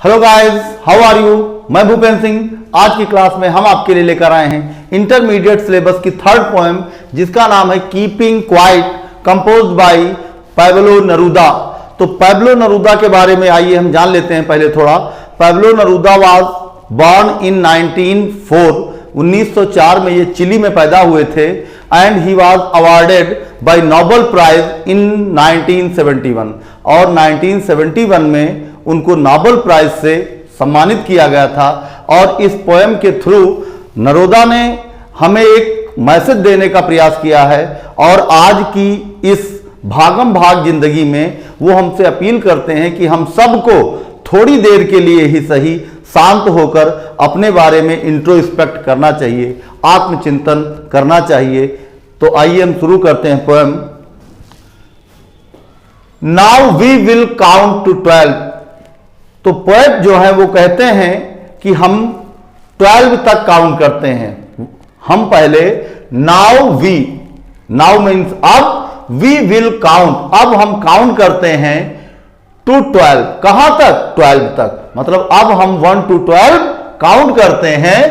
Hello guys, how are you. मैं भूपेंद्र सिंह। आज की क्लास में हम आपके लिए लेकर आए हैं इंटरमीडिएट सिलेबस की थर्ड पोएम, जिसका नाम है keeping quiet, composed bye Pablo Neruda. तो पाब्लो नेरुदा के बारे में आइए हम जान लेते हैं पहले थोड़ा। Pablo Neruda was born in 1904 में ये चिली में पैदा हुए थे and he was awarded by Nobel prize in 1971 और 1971 में उनको नोबेल प्राइज से सम्मानित किया गया था। और इस पोएम के थ्रू नेरुदा ने हमें एक मैसेज देने का प्रयास किया है और आज की इस भागम भाग जिंदगी में वो हमसे अपील करते हैं कि हम सबको थोड़ी देर के लिए ही सही शांत होकर अपने बारे में इंट्रोस्पेक्ट करना चाहिए, आत्मचिंतन करना चाहिए। तो आइए हम शुरू करते हैं poem. Now we will count to 12। तो पोएट जो है वो कहते हैं कि हम 12 तक काउंट करते हैं। हम पहले नाउ मीन्स अब, वी विल काउंट अब हम काउंट करते हैं टू 12। कहां तक? 12 तक। मतलब अब हम 1 to 12 काउंट करते हैं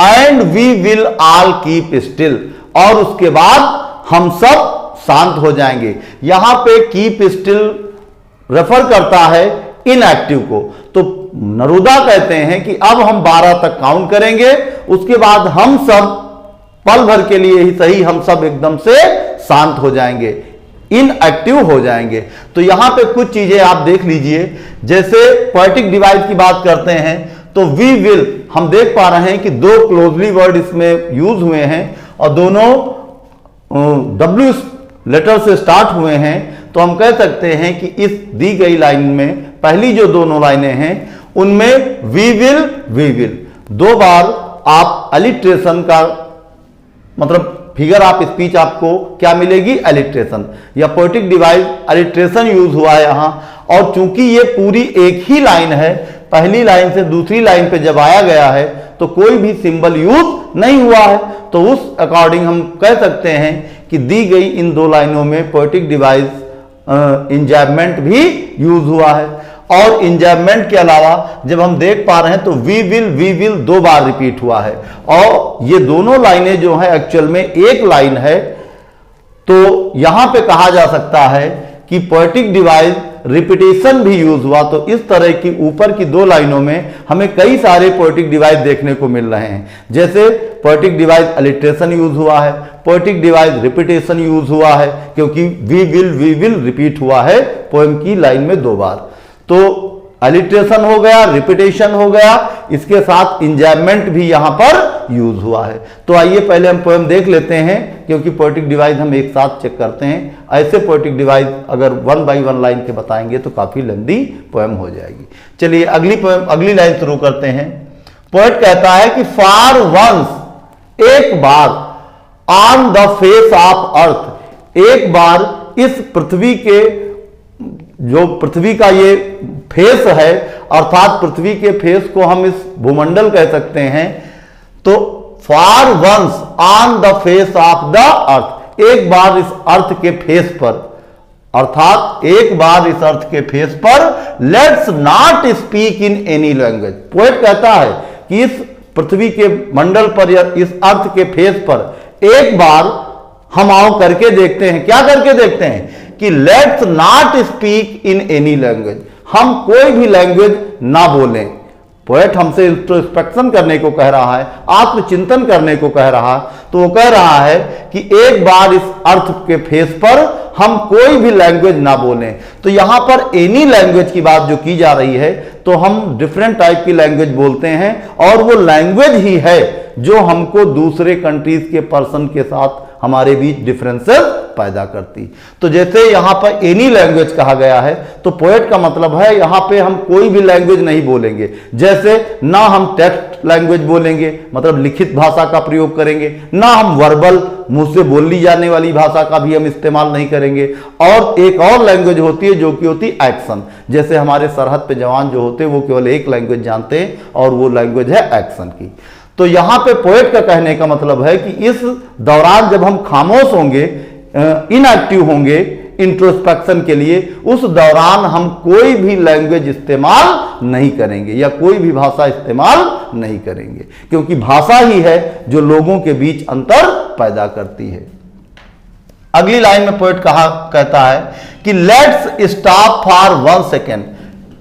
and we will all keep still, और उसके बाद हम सब शांत हो जाएंगे। यहां पे कीप स्टिल रेफर करता है इनएक्टिव को। तो नेरुदा कहते हैं कि अब हम 12 तक काउंट करेंगे, उसके बाद हम सब पल भर के लिए ही सही हम सब एकदम से शांत हो जाएंगे, इनएक्टिव हो जाएंगे। तो यहां पे कुछ चीजें आप देख लीजिए। जैसे पोएटिक डिवाइस की बात करते हैं तो वी विल, हम देख पा रहे हैं कि दो क्लोजली वर्ड इसमें यूज हुए हैं और दोनों W लेटर से स्टार्ट हुए हैं। तो हम कह सकते हैं कि इस दी गई लाइन में पहली जो दोनों लाइनें हैं उनमें वी विल दो बार आप अलिट्रेशन का मतलब फिगर ऑफ स्पीच आपको क्या मिलेगी? अलिट्रेशन या पोएटिक डिवाइस अलिट्रेशन यूज हुआ है यहां। और चूंकि ये पूरी एक ही लाइन है, पहली लाइन से दूसरी लाइन पे जब आया गया है तो कोई भी सिंबल यूज नहीं हुआ है। तो उस अकॉर्डिंग हम कह सकते हैं कि दी गई इन दो लाइनों में पोएटिक डिवाइस इंजैबमेंट भी यूज हुआ है। और इंजैबमेंट के अलावा जब हम देख पा रहे हैं तो वी विल दो बार रिपीट हुआ है और ये दोनों लाइनें जो है एक्चुअल में एक लाइन है। तो यहां पे कहा जा सकता है कि पोएटिक डिवाइस रिपीटेशन भी यूज हुआ। तो इस तरह की ऊपर की दो लाइनों में हमें कई सारे पोएटिक डिवाइस देखने को मिल रहे हैं। जैसे पोएटिक डिवाइस अलिट्रेशन यूज हुआ है, पोएटिक डिवाइस रिपीटेशन यूज हुआ है, क्योंकि वी विल रिपीट हुआ है पोएम की लाइन में दो बार। तो अलिट्रेशन हो गया, रिपीटेशन हो गया, इसके साथ इंजैबमेंट भी यहां पर यूज हुआ है। तो आइए पहले हम पोएम देख लेते हैं, क्योंकि पोएटिक डिवाइस हम एक साथ चेक करते हैं। ऐसे पोएटिक डिवाइस अगर 1 by 1 लाइन के बताएंगे तो काफी लंबी पोएम हो जाएगी। चलिए अगली लाइन शुरू करते हैं। पोएट कहता है कि फॉर वंस, एक बार, on the face of earth, एक बार इस पृथ्वी के, जो पृथ्वी का ये फेस है, अर्थात पृथ्वी के फेस को हम इस भूमंडल कह सकते हैं। तो for once on the face of the earth, एक बार इस अर्थ के फेस पर, अर्थात एक बार इस अर्थ के फेस पर, let's not speak in any language. Poet कहता है कि इस पृथ्वी के मंडल पर या इस अर्थ के फेस पर एक बार हम आओ करके देखते हैं। क्या करके देखते हैं? कि let's not speak in any language, हम कोई भी लैंग्वेज ना बोलें। पोएट हमसे इंट्रोस्पेक्शन करने को कह रहा है, आत्मचिंतन करने को कह रहा है। तो वो कह रहा है कि एक बार इस अर्थ के फेस पर हम कोई भी लैंग्वेज ना बोलें। तो यहां पर एनी लैंग्वेज की बात जो की जा रही है, तो हम डिफरेंट टाइप की लैंग्वेज बोलते हैं और वो लैंग्वेज ही है जो हमको दूसरे कंट्रीज के पर्सन के साथ हमारे बीच डिफरेंसेस पैदा करती। तो जैसे यहां पर एनी लैंग्वेज कहा गया है, तो पोएट का मतलब है यहां पे हम कोई भी लैंग्वेज नहीं बोलेंगे। जैसे ना हम टेक्स्ट लैंग्वेज बोलेंगे, मतलब लिखित भाषा का प्रयोग करेंगे, ना हम वर्बल, मुंह से बोली जाने वाली भाषा का भी हम इस्तेमाल नहीं करेंगे। और एक और लैंग्वेज होती है जो कि होती है एक्शन। जैसे हमारे सरहद पे जवान जो होते हैं वो केवल एक लैंग्वेज जानते हैं और वो लैंग्वेज है एक्शन की। तो यहां पे पोएट का कहने का मतलब है कि इस दौरान जब हम खामोश होंगे, इनएक्टिव होंगे, इंट्रोस्पेक्शन के लिए उस दौरान हम कोई भी लैंग्वेज इस्तेमाल नहीं करेंगे या कोई भी भाषा इस्तेमाल नहीं करेंगे, क्योंकि भाषा ही है जो लोगों के बीच अंतर पैदा करती है। अगली लाइन में पोएट कहता है कि let's stop for 1 second,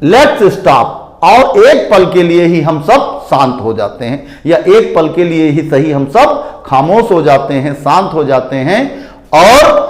let's stop, और एक पल के लिए ही हम सब शांत हो जाते हैं, या एक पल के लिए ही सही हम सब खामोश हो जाते हैं, शांत हो जाते हैं, और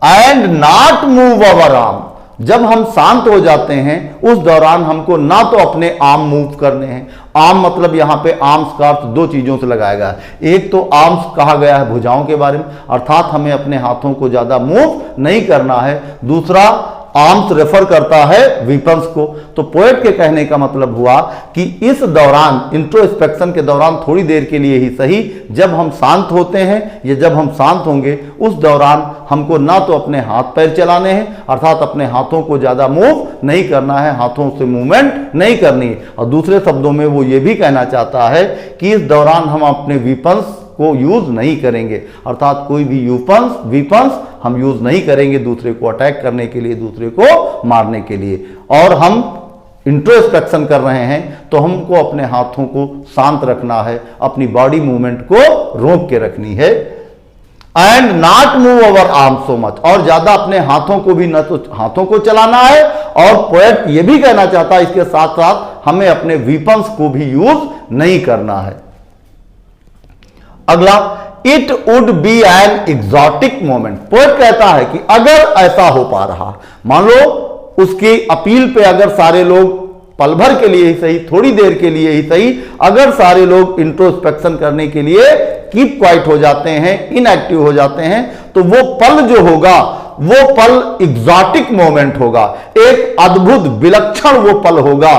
and not move our arm. जब हम शांत हो जाते हैं उस दौरान हमको ना तो अपने आर्म मूव करने हैं। आर्म मतलब यहां पे आर्म्स का अर्थ दो चीजों से लगाया गया है। एक तो आर्म्स कहा गया है भुजाओं के बारे में, अर्थात हमें अपने हाथों को ज्यादा मूव नहीं करना है। दूसरा आर्म्स रेफर करता है वीपन्स को। तो पोएट के कहने का मतलब हुआ कि इस दौरान, इंट्रोस्पेक्शन के दौरान थोड़ी देर के लिए ही सही, जब हम शांत होते हैं या जब हम शांत होंगे उस दौरान हमको ना तो अपने हाथ पैर चलाने हैं, अर्थात अपने हाथों को ज्यादा मूव नहीं करना है, हाथों से मूवमेंट नहीं करनी है। और दूसरे शब्दों में वो ये भी कहना चाहता है कि इस दौरान हम अपने वीपन्स को यूज नहीं करेंगे, अर्थात कोई भी वीपन्स हम यूज नहीं करेंगे दूसरे को अटैक करने के लिए, दूसरे को मारने के लिए। और हम इंट्रोस्पेक्शन कर रहे हैं तो हमको अपने हाथों को शांत रखना है, अपनी बॉडी मूवमेंट को रोक के रखनी है। And not move our arm so much, और ज्यादा अपने हाथों को भी न तो हाथों को चलाना है, और पोएट ये भी कहना चाहता है इसके साथ साथ हमें अपने वीपन्स को भी यूज नहीं करना है। अगला, it would be an exotic moment. Poet कहता है कि अगर ऐसा हो पा रहा, मान लो उसकी अपील पे अगर सारे लोग पल भर के लिए ही सही, थोड़ी देर के लिए ही सही, अगर सारे लोग इंट्रोस्पेक्शन करने के लिए कीप क्वाइट हो जाते हैं, इनएक्टिव हो जाते हैं, तो वो पल जो होगा वो पल एग्जॉटिक मोमेंट होगा, एक अद्भुत विलक्षण वो पल होगा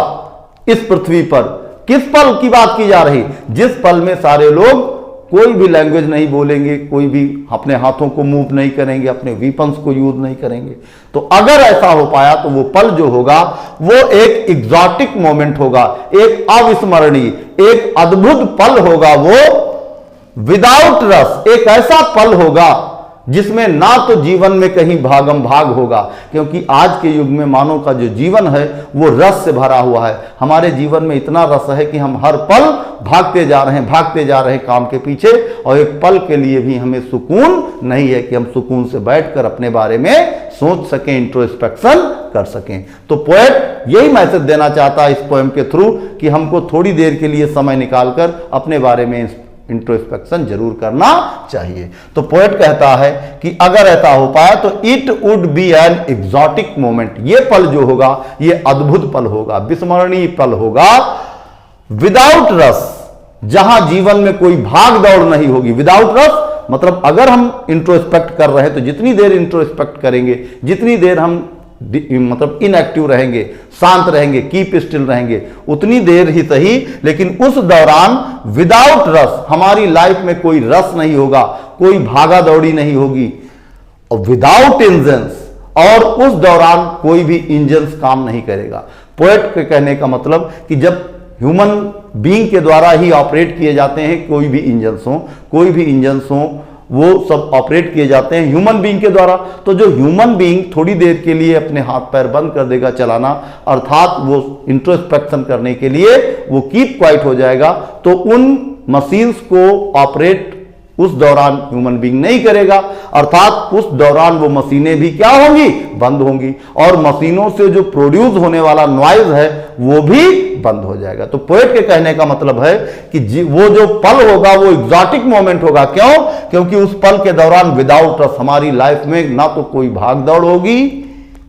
इस पृथ्वी पर। किस पल की बात की जा रही? जिस पल में सारे लोग कोई भी लैंग्वेज नहीं बोलेंगे, कोई भी अपने हाथों को मूव नहीं करेंगे, अपने वीपन्स को यूज नहीं करेंगे। तो अगर ऐसा हो पाया तो वो पल जो होगा वो एक एग्जॉटिक मोमेंट होगा, एक अविस्मरणीय, एक अद्भुत पल होगा, वो विदाउट रस, एक ऐसा पल होगा जिसमें ना तो जीवन में कहीं भागम भाग होगा, क्योंकि आज के युग में मानव का जो जीवन है वो रस से भरा हुआ है। हमारे जीवन में इतना रस है कि हम हर पल भागते जा रहे हैं काम के पीछे, और एक पल के लिए भी हमें सुकून नहीं है कि हम सुकून से बैठकर अपने बारे में सोच सकें, इंट्रोस्पेक्शन कर सकें। तो पोएट यही मैसेज देना चाहता है इस पोएम के थ्रू कि हमको थोड़ी देर के लिए समय निकालकर अपने बारे में इंट्रोस्पेक्शन जरूर करना चाहिए। तो पोएट कहता है कि अगर ऐसा हो पाया तो it would be an exotic moment, ये पल जो होगा ये अद्भुत पल होगा, विस्मरणीय पल होगा, विदाउट रस, जहां जीवन में कोई भाग दौड़ नहीं होगी। विदाउट रस मतलब अगर हम इंट्रोस्पेक्ट कर रहे हैं तो जितनी देर इंट्रोस्पेक्ट करेंगे, जितनी देर हम मतलब इनएक्टिव रहेंगे, शांत रहेंगे, कीप स्टिल रहेंगे, उतनी देर ही सही, लेकिन उस दौरान विदाउट रस, हमारी लाइफ में कोई रस नहीं होगा, कोई भागा दौड़ी नहीं होगी, और विदाउट इंजन्स, और उस दौरान कोई भी इंजन्स काम नहीं करेगा। पोएट के कहने का मतलब कि जब ह्यूमन बीइंग के द्वारा ही ऑपरेट किए जाते हैं, कोई भी इंजन्स हो वो सब ऑपरेट किए जाते हैं ह्यूमन बीइंग के द्वारा। तो जो ह्यूमन बीइंग थोड़ी देर के लिए अपने हाथ पैर बंद कर देगा चलाना, अर्थात वो इंट्रोस्पेक्शन करने के लिए वो कीप क्वाइट हो जाएगा, तो उन मशीन्स को ऑपरेट उस दौरान ह्यूमन बीइंग नहीं करेगा, अर्थात उस दौरान वो मशीनें भी क्या होंगी? बंद होंगी, और मशीनों से जो प्रोड्यूस होने वाला नॉइज है वो भी बंद हो जाएगा। तो पोएट के कहने का मतलब है कि वो जो पल होगा वो एग्जॉटिक मोमेंट होगा। क्यों? क्योंकि उस पल के दौरान विदाउट रस, हमारी लाइफ में ना तो कोई भाग दौड़ होगी,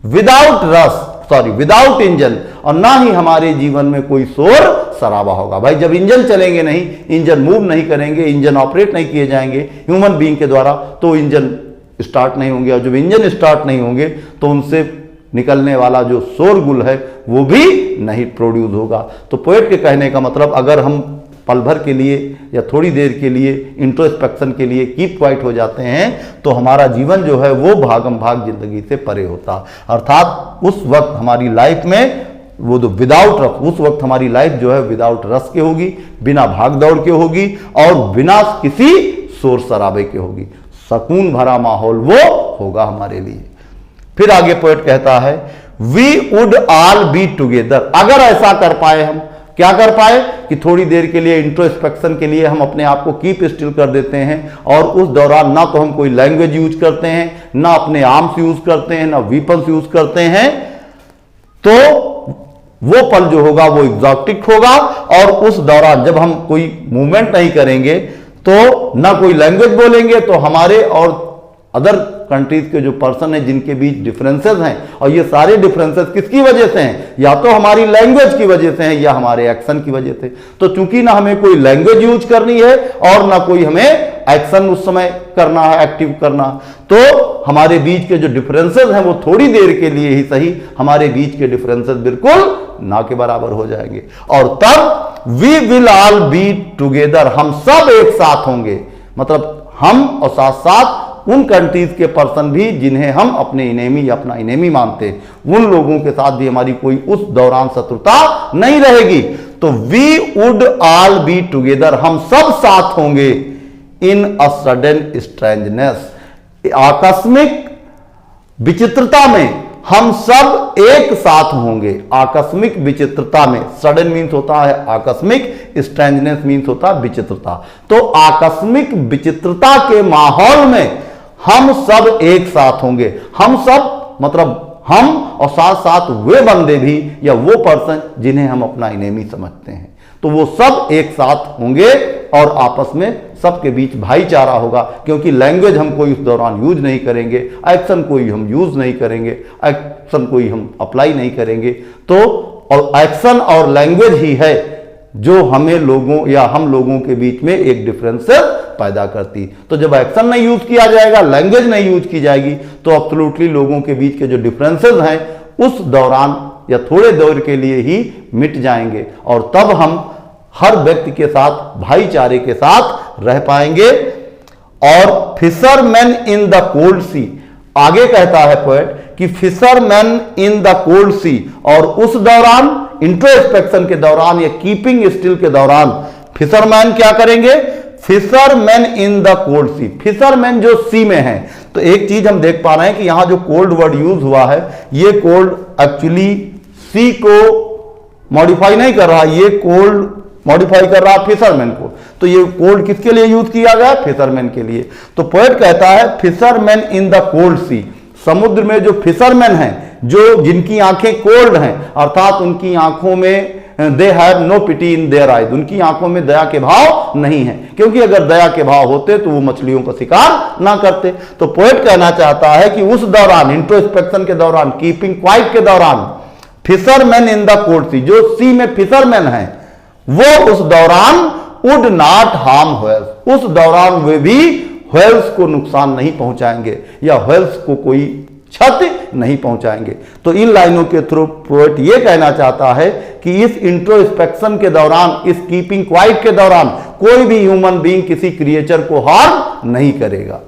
विदाउट इंजन, और ना ही हमारे जीवन में कोई शोर शराबा होगा। भाई जब इंजन चलेंगे नहीं, इंजन मूव नहीं करेंगे, इंजन ऑपरेट नहीं किए जाएंगे ह्यूमन बीइंग के द्वारा, तो इंजन स्टार्ट नहीं होंगे, और जब इंजन स्टार्ट नहीं होंगे तो उनसे निकलने वाला जो शोरगुल है वो भी नहीं प्रोड्यूस होगा। तो पोएट के कहने का मतलब अगर हम पल भर के लिए या थोड़ी देर के लिए इंट्रोस्पेक्शन के लिए कीप क्वाइट हो जाते हैं तो हमारा जीवन जो है वो भागम भाग जिंदगी से परे होता, अर्थात उस वक्त हमारी लाइफ में वो जो विदाउट रस, उस वक्त हमारी लाइफ जो है विदाउट रस के होगी, बिना भाग दौड़ के होगी, और बिना किसी शोर शराबे के होगी। सुकून भरा माहौल वो होगा हमारे लिए। फिर आगे पोएट कहता है we would all be together. अगर ऐसा कर पाए, हम क्या कर पाए कि थोड़ी देर के लिए इंट्रोस्पेक्शन के लिए हम अपने आप को कीप स्टिल कर देते हैं और उस दौरान ना तो हम कोई लैंग्वेज यूज करते हैं, ना अपने आर्म्स यूज करते हैं, ना वीपन्स यूज करते हैं, तो वो पल जो होगा वो एग्जॉटिक होगा। और उस दौरान जब हम कोई मूवमेंट नहीं करेंगे तो ना कोई लैंग्वेज बोलेंगे, तो हमारे और अदर कंट्रीज के जो पर्सन है जिनके बीच डिफरेंसेस हैं, और ये सारे डिफरेंसेस किसकी वजह से हैं, या तो हमारी लैंग्वेज की वजह से हैं या हमारे एक्शन की वजह से। तो चूंकि ना हमें कोई लैंग्वेज यूज करनी है और ना कोई हमें एक्शन उस समय करना है, एक्टिव करना, तो हमारे बीच के जो डिफरेंसेस हैं वो थोड़ी देर के लिए ही सही हमारे बीच के डिफरेंसेस बिल्कुल ना के बराबर हो जाएंगे, और तब we will all be together, हम सब एक साथ होंगे। मतलब हम और साथ साथ उन कंट्रीज के पर्सन भी जिन्हें हम अपने इनेमी या अपना इनेमी मानते हैं, उन लोगों के साथ भी हमारी कोई उस दौरान शत्रुता नहीं रहेगी। तो we would all be together, हम सब साथ होंगे इन अ सडन स्ट्रेंजनेस, आकस्मिक विचित्रता में हम सब एक साथ होंगे। आकस्मिक विचित्रता में, सडन मीन्स होता है आकस्मिक, स्ट्रेंजनेस मीन्स होता है विचित्रता। तो आकस्मिक विचित्रता के माहौल में हम सब एक साथ होंगे। हम सब मतलब हम और साथ साथ वे बंदे भी या वो पर्सन जिन्हें हम अपना इनेमी समझते हैं, तो वो सब एक साथ होंगे और आपस में सबके बीच भाईचारा होगा, क्योंकि लैंग्वेज हम कोई उस दौरान यूज नहीं करेंगे, एक्शन कोई हम यूज नहीं करेंगे, एक्शन कोई हम अप्लाई नहीं करेंगे। तो और एक्शन और लैंग्वेज ही है जो हमें लोगों या हम लोगों के बीच में एक डिफरेंस पैदा करती। तो जब एक्शन नहीं यूज किया जाएगा, लैंग्वेज नहीं यूज की जाएगी, तो एब्सोल्युटली लोगों के बीच के जो डिफरेंसेस हैं उस दौरान या थोड़े देर के लिए ही मिट जाएंगे, और तब हम हर व्यक्ति के साथ भाईचारे के साथ रह पाएंगे। और फिशरमैन इन द कोल्ड सी, आगे कहता है पोएट कि फिशरमैन इन द कोल्ड सी, और उस दौरान इंट्रोस्पेक्शन के दौरान या कीपिंग स्टिल के दौरान फिशरमैन क्या करेंगे, fisherman in the cold sea, fisherman जो सी में है। तो एक चीज हम देख पा रहे हैं कि यहां जो कोल्ड वर्ड यूज हुआ है, ये कोल्ड एक्चुअली सी को मॉडिफाई नहीं कर रहा, ये कोल्ड मॉडिफाई कर रहा है फिशरमैन को। तो ये कोल्ड किसके लिए यूज किया गया, फिशरमैन के लिए। तो पोएट कहता है फिशरमैन इन द कोल्ड सी, समुद्र में जो फिशरमैन हैं, जो जिनकी आंखें कोल्ड हैं, अर्थात उनकी आंखों में they have no pity in their eyes, उनकी आंखों में दया के भाव नहीं है, क्योंकि अगर दया के भाव होते तो वो मछलियों का शिकार ना करते। तो पोएट कहना चाहता है कि उस दौरान इंट्रोस्पेक्शन के दौरान, कीपिंग क्वाइट के दौरान, फिशरमैन इन द कोल्ड सी, जो सी में फिशरमैन है वो उस दौरान वुड नॉट हार्म व्हेल्स, उस दौरान वे भी व्हेल्स को नुकसान नहीं पहुंचाएंगे या व्हेल्स को कोई क्षति नहीं पहुंचाएंगे। तो इन लाइनों के थ्रू पोएट ये कहना चाहता है कि इस इंट्रोस्पेक्शन के दौरान, इस कीपिंग क्वाइट के दौरान कोई भी ह्यूमन बीइंग किसी क्रिएचर को हार्म नहीं करेगा।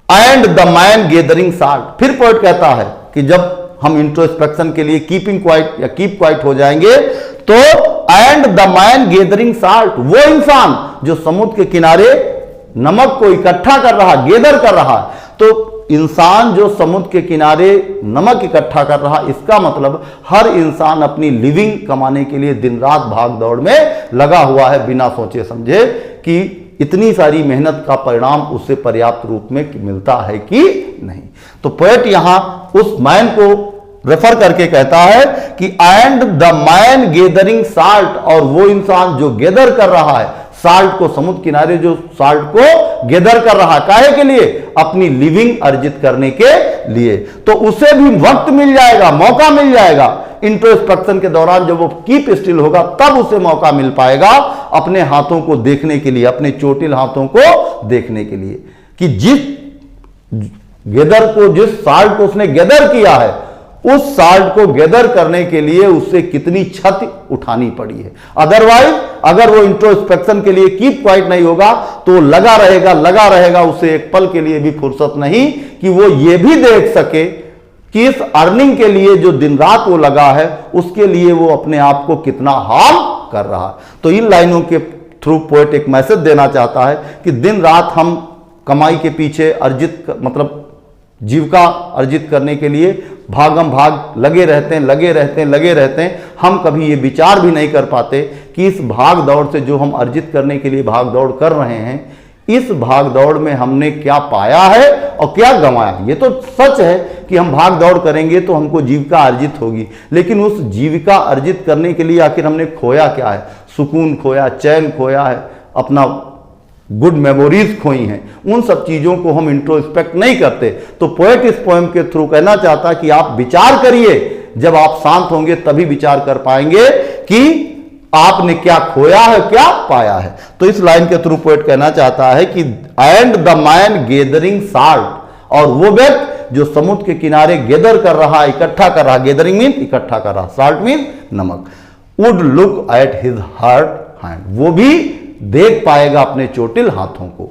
And the man gathering salt, फिर पोएट कहता है कि जब हम इंट्रोस्पेक्शन के लिए कीपिंग क्वाइट या कीप क्वाइट हो जाएंगे, तो and the man gathering salt, वो इंसान जो समुद्र के किनारे नमक को इकट्ठा कर रहा, गैदर कर रहा, तो इंसान जो समुद्र के किनारे नमक इकट्ठा कर रहा, इसका मतलब हर इंसान अपनी लिविंग कमाने के लिए दिन रात भाग दौड़ में लगा हुआ है, बिना सोचे समझे कि इतनी सारी मेहनत का परिणाम उससे पर्याप्त रूप में मिलता है कि नहीं। तो पोएट यहां उस मैन को रेफर करके कहता है कि and the man gathering salt, और वो इंसान जो गैदर कर रहा है साल्ट को, समुद्र किनारे जो साल्ट को गैदर कर रहा है, काहे के लिए, अपनी लिविंग अर्जित करने के लिए, तो उसे भी वक्त मिल जाएगा, मौका मिल जाएगा। इंट्रोस्पेक्शन के दौरान जब वो कीप स्टिल होगा तब उसे मौका मिल पाएगा अपने हाथों को देखने के लिए, अपने चोटिल हाथों को देखने के लिए, कि जिस गैदर को, जिस साल्ट को उसने गैदर किया है, उस साल्ट को गैदर करने के लिए उससे कितनी क्षति उठानी पड़ी है। अदरवाइज अगर वो इंट्रोस्पेक्शन के लिए कीप क्वाइट नहीं होगा तो लगा रहेगा, उसे एक पल के लिए भी फुर्सत नहीं कि वो ये भी देख सके कि इस अर्निंग के लिए जो दिन रात वो लगा है उसके लिए वो अपने आप को कितना हार्म कर रहा है। तो इन लाइनों के थ्रू पोएट एक मैसेज देना चाहता है कि दिन रात हम कमाई के पीछे, अर्जित मतलब जीविका अर्जित करने के लिए भागम भाग लगे रहते हैं। हम कभी ये विचार भी नहीं कर पाते कि इस भाग दौड़ से जो हम अर्जित करने के लिए भाग दौड़ कर रहे हैं, इस भाग दौड़ में हमने क्या पाया है और क्या गंवाया। ये तो सच है कि हम भाग दौड़ करेंगे तो हमको जीविका अर्जित होगी, लेकिन उस जीविका अर्जित करने के लिए आखिर हमने खोया क्या है? सुकून खोया, चैन खोया है, अपना गुड मेमोरीज खोई हैं। उन सब चीजों को हम इंट्रोस्पेक्ट नहीं करते। तो पोएट इस पोएम के थ्रू कहना चाहता कि आप विचार करिए, जब आप शांत होंगे तभी विचार कर पाएंगे कि आपने क्या खोया है, क्या पाया है। तो इस लाइन के थ्रू पोएट कहना चाहता है कि and the man gathering salt, और वो व्यक्ति जो समुद्र के किनारे गेदर कर रहा, इकट्ठा कर रहा, गेदरिंग मीन इकट्ठा कर रहा, साल्ट मीन नमक, would look at his hurt hand, वो भी देख पाएगा अपने चोटिल हाथों को।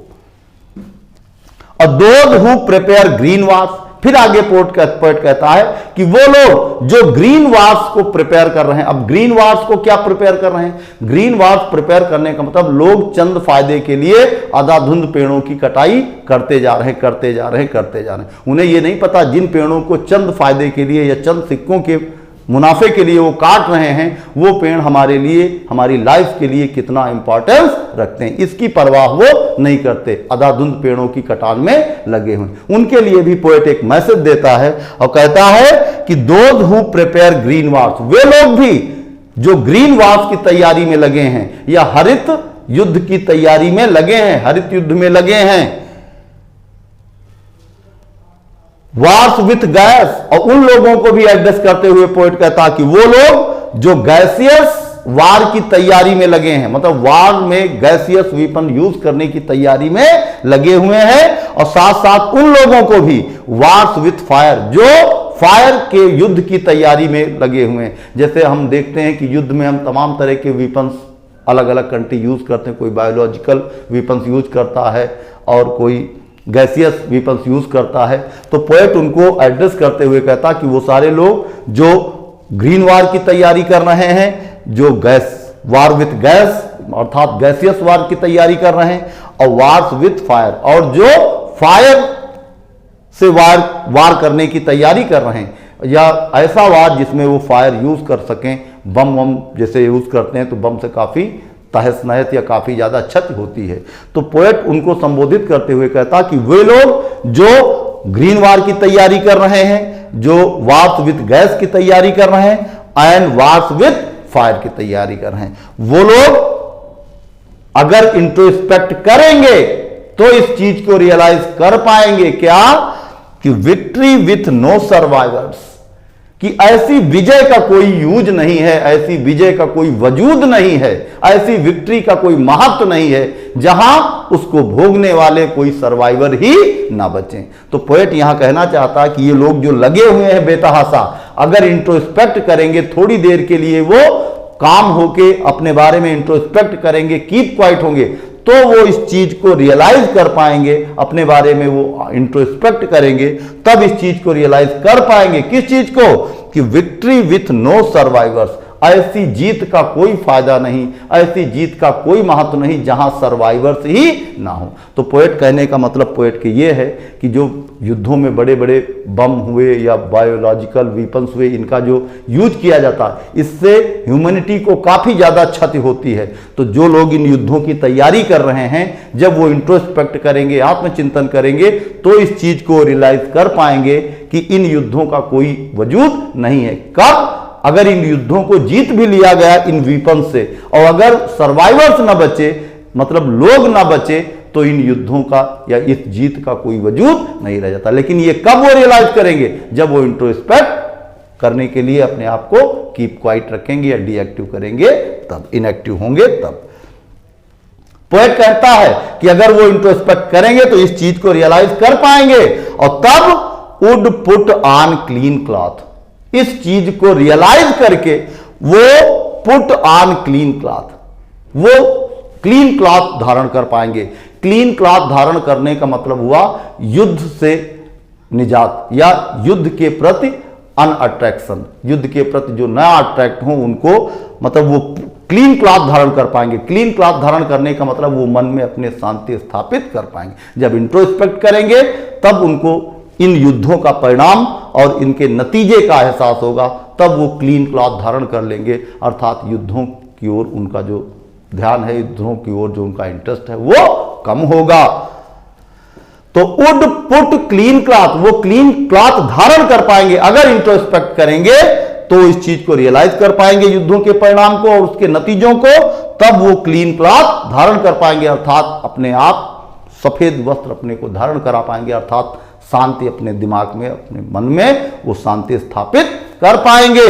और those who prepare green wars, फिर आगे पोएट कहता है कि वो लोग जो ग्रीन वाश को प्रिपेयर कर रहे हैं। अब ग्रीन वाश को क्या प्रिपेयर कर रहे हैं? ग्रीन वाश प्रिपेयर करने का मतलब लोग चंद फायदे के लिए अंधाधुंध पेड़ों की कटाई करते जा रहे हैं। उन्हें ये नहीं पता जिन पेड़ों को चंद फायदे के लिए या चंद सिक्कों के मुनाफे के लिए वो काट रहे हैं, वो पेड़ हमारे लिए, हमारी लाइफ के लिए कितना इंपॉर्टेंस रखते हैं, इसकी परवाह वो नहीं करते। अंधाधुंध पेड़ों की कटान में लगे हुए उनके लिए भी पोएट एक मैसेज देता है और कहता है कि those who prepare green wash, वे लोग भी जो ग्रीन वाश की तैयारी में लगे हैं या हरित युद्ध की तैयारी में लगे हैं, हरित युद्ध में लगे हैं, वार्स विथ गैस, और उन लोगों को भी एड्रेस करते हुए पोएट कहता कि वो लोग जो गैसियस वार की तैयारी में लगे हैं, मतलब वार में गैसियस वेपन यूज करने की तैयारी में लगे हुए हैं, और साथ साथ उन लोगों को भी वार्स विथ फायर, जो फायर के युद्ध की तैयारी में लगे हुए हैं। जैसे हम देखते हैं कि युद्ध में हम तमाम तरह के वेपन्स अलग अलग कंट्री यूज करते हैं, कोई बायोलॉजिकल वेपन्स यूज करता है और कोई गैसियस वेपन्स यूज करता है। तो पोएट उनको एड्रेस करते हुए कहता कि वो सारे लोग जो ग्रीन वार की तैयारी कर रहे हैं, जो गैस वार विथ गैस अर्थात गैसियस वार की तैयारी कर रहे हैं, और वार्स विथ फायर, और जो फायर से वार करने की तैयारी कर रहे हैं, या ऐसा वार जिसमें वो फायर यूज कर सकें, बम जैसे यूज करते हैं तो बम से काफी तहस नहस या काफी ज्यादा क्षति होती है। तो पोएट उनको संबोधित करते हुए कहता कि वे लोग जो ग्रीन वार की तैयारी कर रहे हैं, जो वार्स विथ गैस की तैयारी कर रहे हैं एंड वार्स विथ फायर की तैयारी कर रहे हैं, वो लोग अगर इंट्रोस्पेक्ट करेंगे तो इस चीज को रियलाइज कर पाएंगे क्या कि विक्ट्री विथ नो सर्वाइवर्स, कि ऐसी विजय का कोई यूज नहीं है, ऐसी विजय का कोई वजूद नहीं है, ऐसी विक्ट्री का कोई महत्व नहीं है जहां उसको भोगने वाले कोई सर्वाइवर ही ना बचे। तो पोएट यहां कहना चाहता कि ये लोग जो लगे हुए हैं बेतहासा, अगर इंट्रोस्पेक्ट करेंगे, थोड़ी देर के लिए वो काम होके अपने बारे में इंट्रोस्पेक्ट करेंगे, कीप क्वाइट होंगे, तो वो इस चीज को रियलाइज कर पाएंगे, अपने बारे में वो इंट्रोस्पेक्ट करेंगे, तब इस चीज को रियलाइज कर पाएंगे। किस चीज को? कि विक्ट्री विथ नो सर्वाइवर्स, ऐसी जीत का कोई फायदा नहीं, ऐसी जीत का कोई महत्व नहीं जहां सर्वाइवर्स ही ना हो। तो पोएट कहने का मतलब पोएट के ये है कि जो युद्धों में बड़े बड़े बम हुए या बायोलॉजिकल वेपन्स हुए, इनका जो यूज किया जाता है, इससे ह्यूमैनिटी को काफी ज्यादा क्षति होती है। तो जो लोग इन युद्धों की तैयारी कर रहे हैं, जब वो इंट्रोस्पेक्ट करेंगे, आत्मचिंतन करेंगे, तो इस चीज को रियलाइज कर पाएंगे कि इन युद्धों का कोई वजूद नहीं है। कब? अगर इन युद्धों को जीत भी लिया गया इन वीपन से, और अगर सर्वाइवर्स न बचे, मतलब लोग न बचे, तो इन युद्धों का या इस जीत का कोई वजूद नहीं रह जाता। लेकिन ये कब वो रियलाइज करेंगे? जब वो इंट्रोस्पेक्ट करने के लिए अपने आप को कीप क्वाइट रखेंगे या डीएक्टिव करेंगे, तब इनएक्टिव होंगे तब। पोएट कहता है कि अगर वो इंट्रोस्पेक्ट करेंगे तो इस चीज को रियलाइज कर पाएंगे, और तब would put on clean cloth, इस चीज को रियलाइज करके वो पुट ऑन क्लीन क्लॉथ, वो क्लीन क्लॉथ धारण कर पाएंगे। क्लीन क्लॉथ धारण करने का मतलब हुआ युद्ध से निजात या युद्ध के प्रति अनअट्रैक्शन, युद्ध के प्रति जो नया अट्रैक्ट हो उनको, मतलब वो क्लीन क्लॉथ धारण कर पाएंगे। क्लीन क्लॉथ धारण करने का मतलब वो मन में अपने शांति स्थापित कर पाएंगे। जब इंट्रोस्पेक्ट करेंगे तब उनको इन युद्धों का परिणाम और इनके नतीजे का एहसास होगा, तब वो क्लीन क्लॉथ धारण कर लेंगे, अर्थात युद्धों की ओर उनका जो ध्यान है, युद्धों की ओर जो उनका इंटरेस्ट है वो कम होगा। तो वुड पुट क्लीन क्लॉथ, वो क्लीन क्लॉथ धारण कर पाएंगे अगर इंट्रोस्पेक्ट करेंगे, तो इस चीज को रियलाइज कर पाएंगे युद्धों के परिणाम को और उसके नतीजों को, तब वो क्लीन क्लॉथ धारण कर पाएंगे, अर्थात अपने आप सफेद वस्त्र अपने को धारण करा पाएंगे, अर्थात शांति अपने दिमाग में, अपने मन में वो शांति स्थापित कर पाएंगे।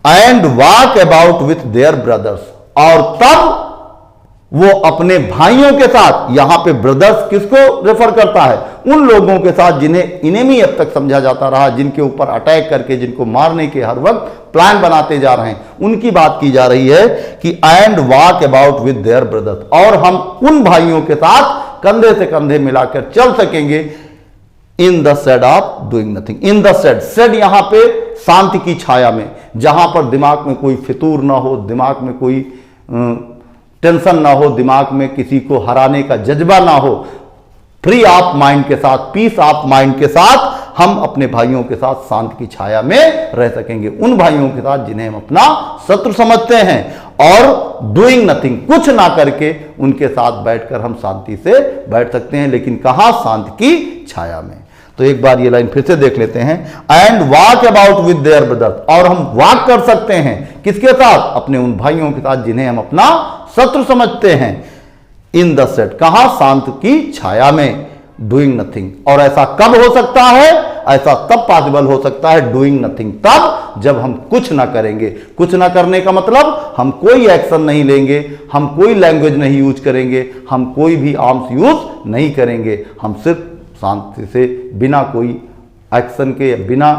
And walk about with their brothers, और तब वो अपने भाइयों के साथ, यहां पे ब्रदर्स किसको रेफर करता है? उन लोगों के साथ जिन्हें इनेमी अब तक समझा जाता रहा, जिनके ऊपर अटैक करके जिनको मारने के हर वक्त प्लान बनाते जा रहे हैं, उनकी बात की जा रही है कि and walk about with their brothers, और हम उन भाइयों के साथ कंधे से कंधे मिलाकर चल सकेंगे in the shade of doing nothing. In the shade, shade यहां पे शांति की छाया में, जहां पर दिमाग में कोई फितूर ना हो, दिमाग में कोई टेंशन ना हो, दिमाग में किसी को हराने का जज्बा ना हो, फ्री ऑफ माइंड के साथ, पीस ऑफ माइंड के साथ हम अपने भाइयों के साथ शांति की छाया में रह सकेंगे, उन भाइयों के साथ जिन्हें हम अपना शत्रु समझते हैं, और डूइंग नथिंग, कुछ ना करके उनके साथ बैठकर हम शांति से बैठ सकते हैं, लेकिन कहां? शांति की छाया में। तो एक बार ये लाइन फिर से देख लेते हैं, and walk about with their brothers, और हम वॉक कर सकते हैं किसके साथ? अपने उन भाइयों के साथ जिन्हें हम अपना शत्रु समझते हैं, इन द शेड, कहां? शांति की छाया में, डूइंग नथिंग। और ऐसा कब हो सकता है? ऐसा तब पॉसिबल हो सकता है डूइंग नथिंग, तब जब हम कुछ ना करेंगे। कुछ ना करने का मतलब हम कोई एक्शन नहीं लेंगे, हम कोई लैंग्वेज नहीं यूज करेंगे, हम कोई भी आर्म्स यूज नहीं करेंगे, हम सिर्फ शांति से बिना कोई एक्शन के या बिना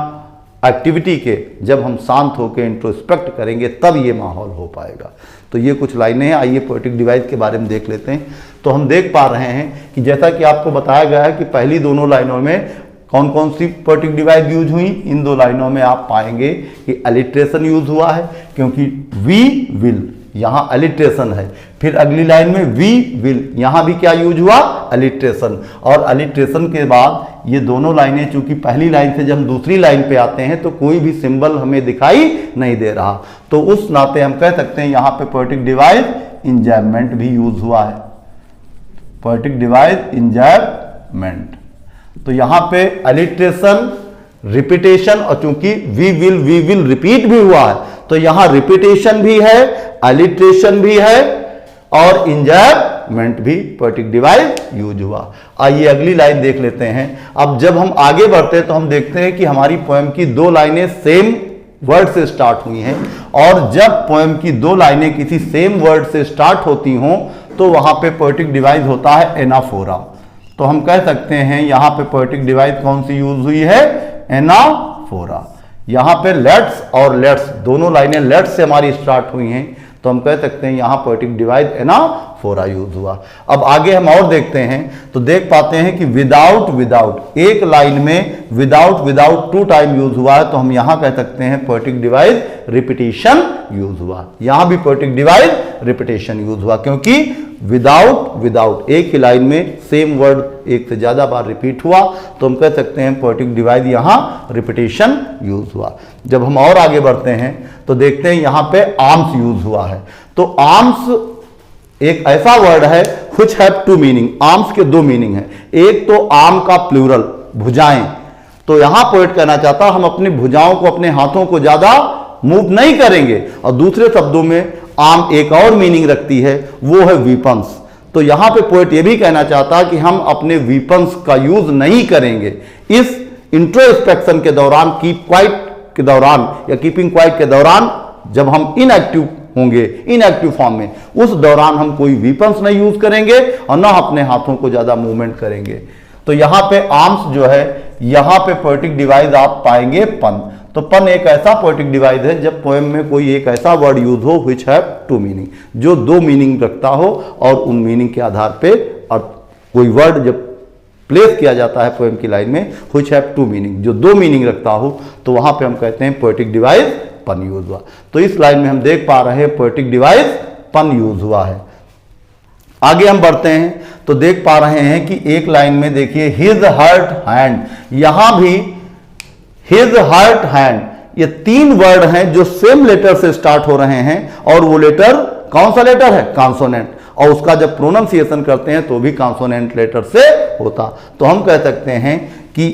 एक्टिविटी के जब हम शांत होकर इंट्रोस्पेक्ट करेंगे, तब ये माहौल हो पाएगा। तो ये कुछ लाइनें हैं। आइए पोएटिक डिवाइस के बारे में देख लेते हैं। तो हम देख पा रहे हैं कि जैसा कि आपको बताया गया है कि पहली दोनों लाइनों में कौन कौन सी पोएटिक डिवाइस यूज हुई। इन दो लाइनों में आप पाएंगे कि अलिट्रेशन यूज हुआ है, क्योंकि वी विल, यहां अलिट्रेशन है। फिर अगली लाइन में वी विल, यहां भी क्या यूज हुआ? अलिट्रेशन। और अलिट्रेशन के बाद ये दोनों लाइनें, चूंकि पहली लाइन से जब हम दूसरी लाइन पे आते हैं तो कोई भी सिंबल हमें दिखाई नहीं दे रहा, तो उस नाते हम कह सकते हैं यहां पे पोएटिक डिवाइस इंजॉयमेंट भी यूज हुआ है। पोएटिक डिवाइस इंजॉयमेंट, तो यहां पे अलिट्रेशन, रिपीटेशन, और चूंकि वी विल रिपीट भी हुआ है, तो यहां रिपीटेशन भी है, अलिट्रेशन भी है और इंजॉयमेंट भी पोएटिक डिवाइस यूज हुआ। आइए अगली लाइन देख लेते हैं। अब जब हम आगे बढ़ते हैं तो हम देखते हैं कि हमारी पोएम की दो लाइनें सेम वर्ड से स्टार्ट हुई हैं, और जब पोएम की दो लाइनें किसी सेम वर्ड से स्टार्ट होती हों तो वहां पे पोएटिक डिवाइस होता है एनाफोरा। तो हम कह सकते हैं यहां पे पोएटिक डिवाइस कौन सी यूज हुई है? एनाफोरा। यहां पे लेट्स और लेट्स, दोनों लाइनें लेट्स से हमारी स्टार्ट हुई हैं, तो हम कह सकते हैं यहां पोएटिक डिवाइस एनाफोरा यूज हुआ। अब आगे हम और देखते हैं तो देख पाते हैं कि विदाउट विदाउट, एक लाइन में विदाउट 2 टाइम यूज हुआ है, तो हम यहां कह सकते हैं पोएटिक डिवाइस रिपीटिशन यूज हुआ। यहां भी पोएटिक डिवाइस रिपीटिशन यूज हुआ, क्योंकि विदाउट एक ही लाइन में सेम वर्ड एक से ज्यादा बार रिपीट हुआ, तो हम कह सकते हैं पोएटिक डिवाइस यहां रिपीटिशन यूज हुआ। जब हम और आगे बढ़ते हैं तो देखते हैं यहां पे आर्म्स यूज हुआ है। तो आर्म्स एक ऐसा वर्ड है व्हिच हैव 2 मीनिंग। आर्म्स के 2 मीनिंग है। एक तो आर्म का प्लूरल, भुजाएं, तो यहां पोएट कहना चाहता हम अपनी भुजाओं को, अपने हाथों को ज्यादा मूव नहीं करेंगे, और दूसरे शब्दों में आर्म एक और मीनिंग रखती है, वो है वीपन्स। तो यहां पे पोएट ये भी कहना चाहता कि हम अपने वीपन्स का यूज नहीं करेंगे इस इंट्रोस्पेक्शन के दौरान, कीप क्वाइट के दौरान या कीपिंग क्वाइट के दौरान, जब हम इनएक्टिव होंगे, इनएक्टिव फॉर्म में, उस दौरान हम कोई वीपन्स नहीं यूज करेंगे और ना अपने हाथों को ज्यादा मूवमेंट करेंगे। तो यहां पे आर्म्स जो है, यहां पे पोएटिक डिवाइस आप पाएंगे पन। तो पन एक ऐसा पोएटिक डिवाइस है जब पोएम में कोई एक ऐसा वर्ड यूज हो व्हिच हैव 2 मीनिंग, जो 2 मीनिंग रखता हो, और उन मीनिंग के आधार पे और कोई वर्ड जब प्लेस किया जाता है पोएम की लाइन में व्हिच हैव 2 मीनिंग, जो 2 मीनिंग रखता हो, तो वहां पे हम कहते हैं पोएटिक डिवाइस पन यूज हुआ। तो इस लाइन में हम देख पा रहे हैं पोएटिक डिवाइस पन यूज हुआ है। आगे हम बढ़ते हैं तो देख पा रहे हैं कि एक लाइन में देखिए हिज हर्ट हैंड, यहां भी हिज हर्ट हैंड, ये 3 वर्ड हैं जो सेम लेटर से स्टार्ट हो रहे हैं और वो लेटर कौन सा लेटर है? कॉन्सोनेंट। और उसका जब प्रोनाउंसिएशन करते हैं तो भी कॉन्सोनेंट लेटर से होता। तो हम कह सकते हैं कि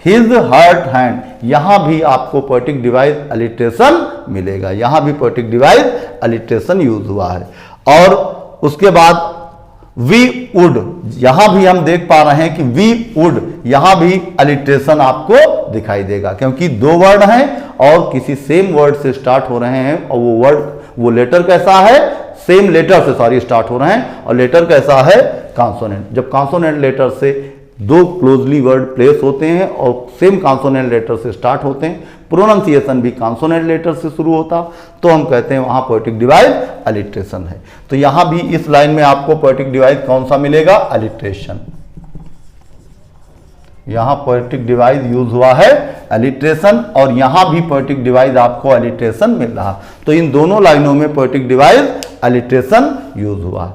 हिज हर्ट हैंड, यहां भी आपको पोएटिक डिवाइस अलिट्रेशन मिलेगा, यहां भी पोएटिक डिवाइस अलिट्रेशन यूज हुआ है। और उसके बाद वी वुड, यहां भी हम देख पा रहे हैं कि वी वुड, यहां भी अलिट्रेशन आपको दिखाई देगा क्योंकि 2 वर्ड हैं और किसी सेम वर्ड से स्टार्ट हो रहे हैं और वो वर्ड, वो लेटर कैसा है? सेम लेटर से सॉरी स्टार्ट हो रहे हैं और लेटर कैसा है? कॉन्सोनेंट। जब कॉन्सोनेंट लेटर से 2 क्लोजली वर्ड प्लेस होते हैं और सेम कॉन्सोनेंट लेटर से स्टार्ट होते हैं, प्रोनाउंसिएशन भी कॉन्सोनेंट लेटर से शुरू होता, तो हम कहते हैं वहां पोएटिक डिवाइस अलिट्रेशन है। तो यहां भी इस लाइन में आपको पोएटिक डिवाइस कौन सा मिलेगा? अलिट्रेशन। यहां पोएटिक डिवाइस यूज हुआ है अलिट्रेशन और यहां भी पोएटिक डिवाइस आपको अलिट्रेशन मिल रहा। तो इन दोनों लाइनों में पोएटिक डिवाइस अलिट्रेशन यूज हुआ।